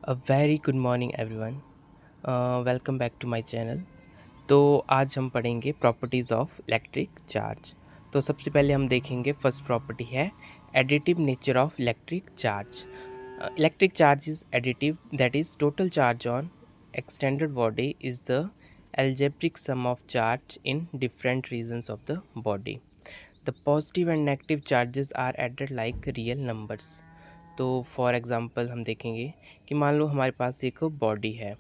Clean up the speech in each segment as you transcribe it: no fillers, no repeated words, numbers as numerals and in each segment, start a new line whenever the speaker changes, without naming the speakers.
A very good morning everyone. Welcome back to my channel. तो आज हम पढ़ेंगे प्रॉपर्टीज़ ऑफ इलेक्ट्रिक चार्ज। तो सबसे पहले हम देखेंगे फर्स्ट प्रॉपर्टी है additive nature of electric charge. Electric charge is additive, that is total charge on extended body is the algebraic sum of charge in different regions of the body. The positive and negative charges are added like real numbers. तो for example हम देखेंगे कि मान लो हमारे पास एक body है,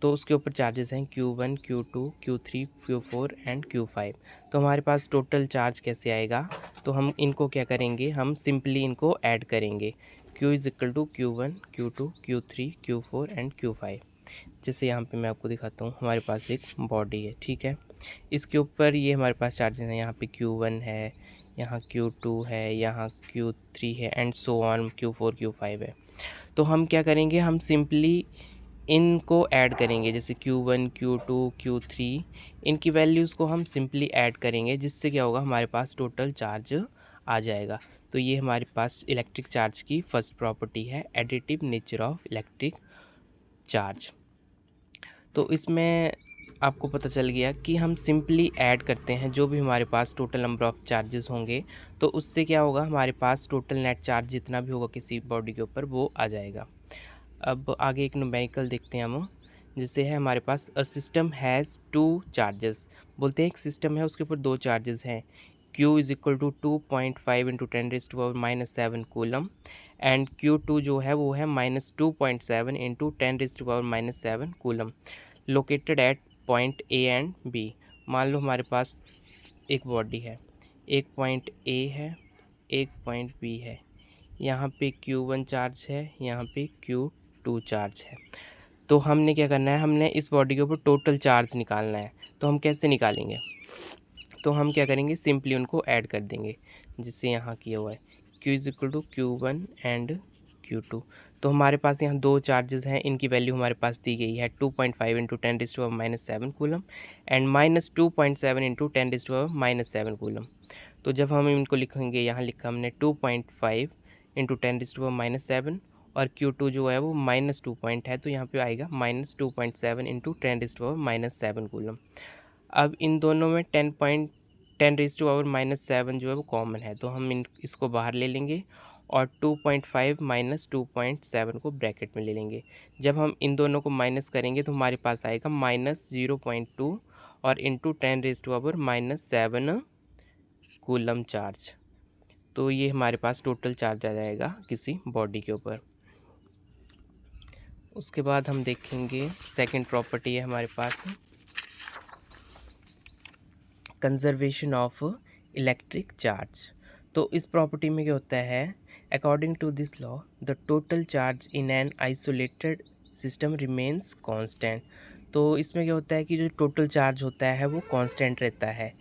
तो उसके ऊपर चार्जेस हैं Q1, Q2, Q3, Q4 and Q5। तो हमारे पास टोटल चार्ज कैसे आएगा? तो हम इनको क्या करेंगे, हम सिंपली इनको ऐड करेंगे। Q is equal to Q1, Q2, Q3, Q4 and Q5। जैसे यहाँ पे मैं आपको दिखाता हूँ, हमारे पास एक बॉडी है, ठीक है। इसके ऊपर ये हमारे पास चार्जेस हैं, यहाँ पे Q1 है, यहाँ Q2 है, यहाँ Q3 है and so on, Q4, Q5 है। तो हम क्या करेंगे, हम सिंपली इनको ऐड करेंगे, जैसे Q1, Q2, Q3, इनकी वैल्यूज़ को हम सिंपली ऐड करेंगे, जिससे क्या होगा, हमारे पास टोटल चार्ज आ जाएगा। तो ये हमारे पास इलेक्ट्रिक चार्ज की फर्स्ट प्रॉपर्टी है, additive nature of electric charge. तो इसमें आपको पता चल गया कि हम सिंपली ऐड करते हैं जो भी हमारे पास टोटल नंबर ऑफ़ चार्जेस होंगे, तो उससे क्या होगा, हमारे पास टोटल नेट चार्ज जितना भी होगा किसी बॉडी के ऊपर वो आ जाएगा। अब आगे एक न्यूमेरिकल देखते हैं हम, जिससे है हमारे पास a system has to charges. बोलते हैं एक सिस्टम है, उसके ऊपर दो चार्जेस हैं। Q is equal to 2.5 into 10⁻⁻7 coulomb and Q2 जो है वो है -2.7 into 10⁻⁻7 coulomb, located at point A and B. मान लो हमारे पास एक बॉडी है, एक पॉइंट ए है, एक पॉइंट बी है, यहाँ पे Q1 चार्ज है, यहाँ पे Q2 चार्ज है। तो हमने क्या करना है, हमने इस बॉडी के ऊपर टोटल चार्ज निकालना है। तो हम कैसे निकालेंगे? तो हम क्या करेंगे, सिंपली उनको ऐड कर देंगे, जिससे यहाँ किया हुआ है Q is equal to Q1 and Q2। तो हमारे पास यहाँ दो चार्जेस हैं, इनकी वैल्यू हमारे पास दी गई है 2.5 into 10⁻⁻7 coulomb and -2.7 into 10⁻⁻7 coulomb. तो जब हम इनको लिखेंगे, यहाँ लिखा हमने 2.5 इंटू 10⁻⁻7 और Q2 जो है वो -2 पॉइंट है, तो यहाँ पे आएगा -2.7 इंटू 10⁻⁻7 कूलम। अब इन दोनों में 10⁻⁻7 जो है वो कॉमन है, तो हम इसको बाहर ले लेंगे और 2.5 माइनस 2.7 को ब्रैकेट में ले लेंगे। जब हम इन दोनों को माइनस करेंगे तो हमारे पास आएगा -0.2 और इंटू 10⁻⁻7 कूलम चार्ज। तो ये हमारे पास टोटल चार्ज आ जाएगा किसी बॉडी के ऊपर। उसके बाद हम देखेंगे सेकंड प्रॉपर्टी है हमारे पास कंजर्वेशन ऑफ इलेक्ट्रिक चार्ज। तो इस प्रॉपर्टी में क्या होता है, according to this law the total charge in an isolated system remains constant. तो इसमें क्या होता है कि जो टोटल चार्ज होता है वो कांस्टेंट रहता है।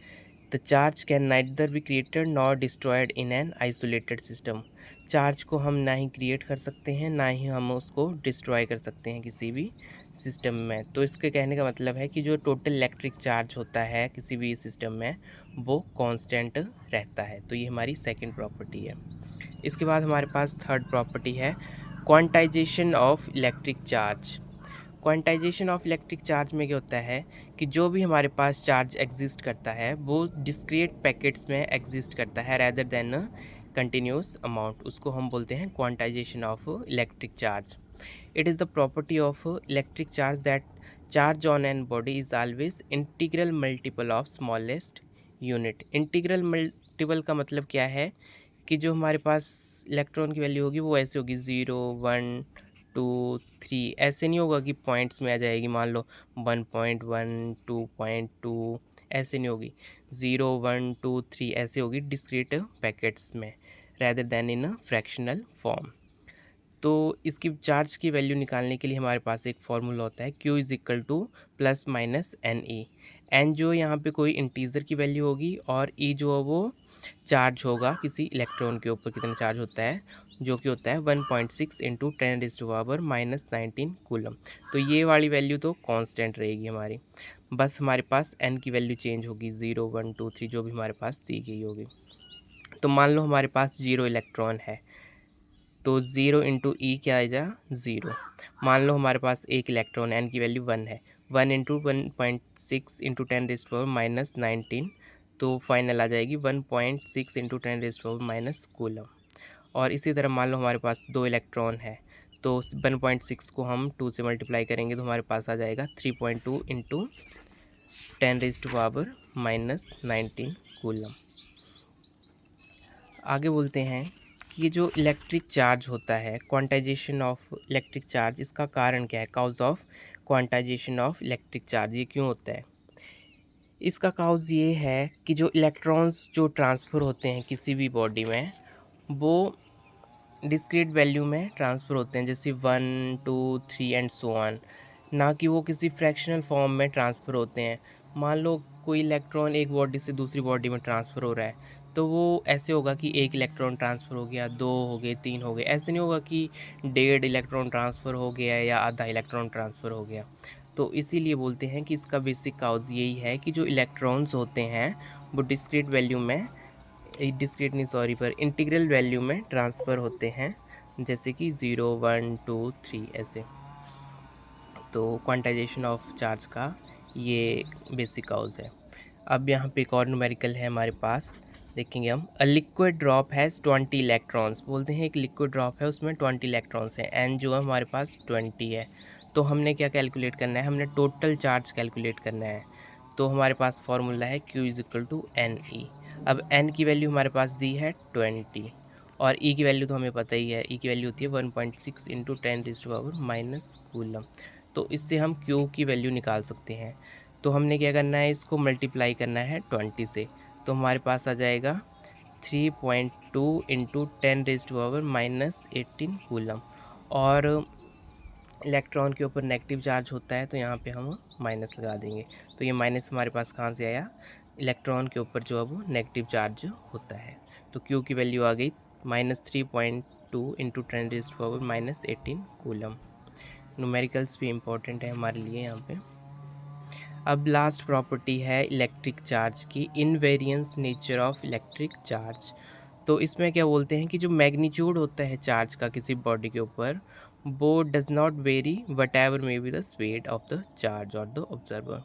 The charge can neither be created nor destroyed in an isolated system. Charge को हम ना ही क्रिएट कर सकते हैं, ना ही हम उसको डिस्ट्रॉय कर सकते हैं किसी भी सिस्टम में। तो इसके कहने का मतलब है कि जो टोटल इलेक्ट्रिक चार्ज होता है किसी भी सिस्टम में वो कांस्टेंट रहता है। तो ये हमारी सेकंड प्रॉपर्टी है। इसके बाद हमारे पास थर्ड प्रॉपर्टी है quantization of electric charge. Quantization of electric charge में क्या होता है कि जो भी हमारे पास चार्ज एग्जिस्ट करता है वो डिस्क्रीट पैकेट्स में एग्जिस्ट करता है रैदर देन कंटिन्यूस अमाउंट। उसको हम बोलते हैं quantization of electric charge. It is the property of electric charge that charge on an body is always integral multiple of smallest unit. Integral multiple का मतलब क्या है कि जो हमारे पास इलेक्ट्रॉन की वैल्यू होगी वो ऐसे होगी 0, 1, 2, 3, ऐसे नहीं होगा कि पॉइंट्स में आ जाएगी। मान लो 1.1, 2.2, ऐसे नहीं होगी। 0, 1, 2, 3 ऐसे होगी डिस्क्रीट पैकेट्स में rather then in a fractional form. तो इसकी चार्ज की वैल्यू निकालने के लिए हमारे पास एक फार्मूला होता है Q is equal to plus minus n e. N जो यहाँ पे कोई इंटीजर की वैल्यू होगी और ई जो है वो चार्ज होगा किसी इलेक्ट्रॉन के ऊपर, कितना चार्ज होता है, जो कि होता है 1.6 इंटू 10⁻⁻19 कूलम। तो ये वाली वैल्यू तो कांस्टेंट रहेगी हमारी, बस हमारे पास एन की वैल्यू चेंज होगी 0, 1, 2, 3 जो भी हमारे पास दी गई होगी। तो मान लो हमारे पास 0 इलेक्ट्रॉन है, तो 0 इंटू ई क्या आ जाए 0। मान लो हमारे पास एक इलेक्ट्रॉन एन की वैल्यू 1 है, 1 इंटू 1.6 इंटू 10⁻⁻19, तो फाइनल आ जाएगी 1.6 इंटू 10⁻⁻ कूलम। और इसी तरह मान लो हमारे पास 2 इलेक्ट्रॉन है, तो 1.6 को हम 2 से मल्टीप्लाई करेंगे तो हमारे पास आ जाएगा 3.2 इंटू 10⁻⁻19 कूलम। आगे बोलते हैं कि ये जो इलेक्ट्रिक चार्ज होता है, क्वांटाइजेशन ऑफ इलेक्ट्रिक चार्ज, इसका कारण क्या है? Cause of quantization of electric charge, ये क्यों होता है? इसका काउज ये है कि जो इलेक्ट्रॉन्स जो ट्रांसफ़र होते हैं किसी भी बॉडी में, वो डिस्क्रीट वैल्यू में ट्रांसफ़र होते हैं, जैसे 1 2 3 एंड सो ऑन, ना कि वो किसी फ्रैक्शनल फॉर्म में ट्रांसफ़र होते हैं। मान लो कोई इलेक्ट्रॉन एक बॉडी से दूसरी बॉडी में ट्रांसफ़र हो रहा है, तो वो ऐसे होगा कि एक इलेक्ट्रॉन ट्रांसफ़र हो गया, 2 हो गए, 3 हो गए। ऐसे नहीं होगा कि 1.5 इलेक्ट्रॉन ट्रांसफ़र हो गया या आधा इलेक्ट्रॉन ट्रांसफ़र हो गया। तो इसीलिए बोलते हैं कि इसका बेसिक काउज़ यही है कि जो इलेक्ट्रॉन्स होते हैं वो डिस्क्रीट वैल्यू में, डिस्क्रीट नहीं सॉरी, पर इंटीग्रल वैल्यू में ट्रांसफ़र होते हैं, जैसे कि 0 1 2 3 ऐसे। तो क्वांटाइजेशन ऑफ चार्ज का ये बेसिक काउज़ है। अब यहाँ पे एक और न्यूमेरिकल है हमारे पास, देखेंगे हम। A liquid drop has 20 electrons. बोलते हैं एक लिक्विड ड्रॉप है, उसमें 20 इलेक्ट्रॉन्स हैं, एन जो है हमारे पास 20 है। तो हमने क्या कैलकुलेट करना है? हमने टोटल चार्ज कैलकुलेट करना है। तो हमारे पास फार्मूला है Q is equal to n e. अब एन की वैल्यू हमारे पास दी है 20 और ई की वैल्यू तो हमें पता ही है, ई की वैल्यू होती है 1.6 इंटू 10⁻⁻ कूलम। तो इससे हम Q की वैल्यू निकाल सकते हैं। तो हमने क्या करना है, इसको मल्टीप्लाई करना है 20 से, तो हमारे पास आ जाएगा 3.2 इंटू 10⁻⁻18 कूलम। और इलेक्ट्रॉन के ऊपर नेगेटिव चार्ज होता है, तो यहाँ पे हम माइनस लगा देंगे। तो ये माइनस हमारे पास कहाँ से आया? इलेक्ट्रॉन के ऊपर जो है वो नेगेटिव चार्ज होता है। तो Q की वैल्यू आ गई -3.2 इंटू 10⁻⁻18 कूलम। न्यूमेरिकल्स भी इम्पोर्टेंट है हमारे लिए यहाँ पे। अब लास्ट प्रॉपर्टी है इलेक्ट्रिक चार्ज की, invariance nature of electric charge. तो इसमें क्या बोलते हैं कि जो मैग्नीट्यूड होता है चार्ज का किसी बॉडी के ऊपर, वो does not very what ever may be the speed of the charge और द ऑब्जर्वर।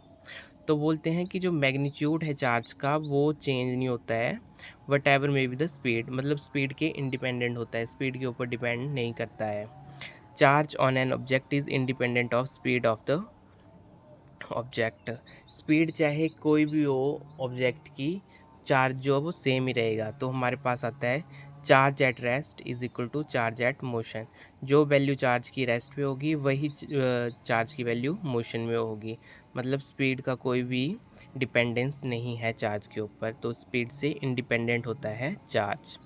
तो बोलते हैं कि जो मैग्नीट्यूड है चार्ज का वो चेंज नहीं होता है, what ever may be the speed, मतलब स्पीड के इंडिपेंडेंट होता है, स्पीड के ऊपर डिपेंड नहीं करता है। Charge on an object is independent of speed of the object. Speed चाहे कोई भी हो ऑब्जेक्ट की, चार्ज जो है वो सेम ही रहेगा। तो हमारे पास आता है charge at rest is equal to charge at motion. जो वैल्यू चार्ज की रेस्ट पे होगी वही चार्ज की वैल्यू मोशन में होगी। मतलब स्पीड का कोई भी डिपेंडेंस नहीं है चार्ज के ऊपर, तो स्पीड से इंडिपेंडेंट होता है charge.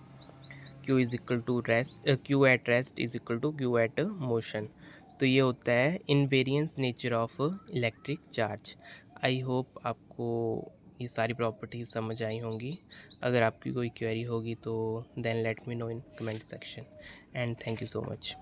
Q is equal to rest, Q at rest is equal to Q at motion. तो ये होता है invariance nature of electric charge. I hope आपको ये सारी प्रॉपर्टीज समझ आई होंगी। अगर आपकी कोई क्वेरी होगी तो then let me know in comment section, and thank you so much.